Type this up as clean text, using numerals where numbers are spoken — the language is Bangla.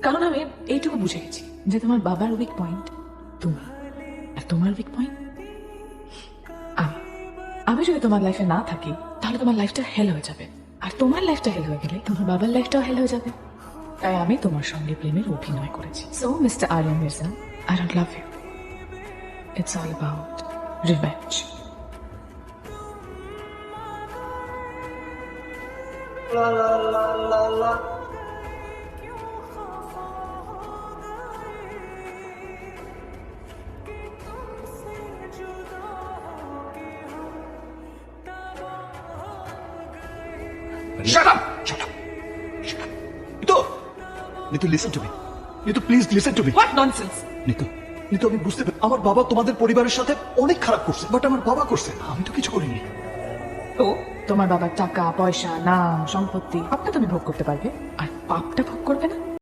কারণ আমি এইটুকু বুঝে গেছি যে তোমার বাবার উইক পয়েন্ট তুমি, আর তোমার উইক পয়েন্ট আমি। আমি যদি তোমার লাইফে না থাকি তাহলে তোমার লাইফটা হেল হয়ে যাবে, আর তোমার লাইফটা হেল হয়ে গেলে তোমার বাবার লাইফটাও হেল হয়ে যাবে। তাই আমি তোমার সঙ্গে প্রেমের অভিনয় করেছি। So mister Aryan Mirza, I don't love you. It's all about revenge. Shut up! Shut up! Shut up! Nitu, listen to me. Nitu, please listen to me. What nonsense! Nitu আমি বুঝতে পারি আমার বাবা তোমাদের পরিবারের সাথে অনেক খারাপ করছে, বাট আমার বাবা করছে, আমি তো কিছু করিনি। তো তোমার বাবার টাকা পয়সা নাম সম্পত্তি সবটা তুমি ভোগ করতে পারবে, আর পাপটা ভোগ করবে না।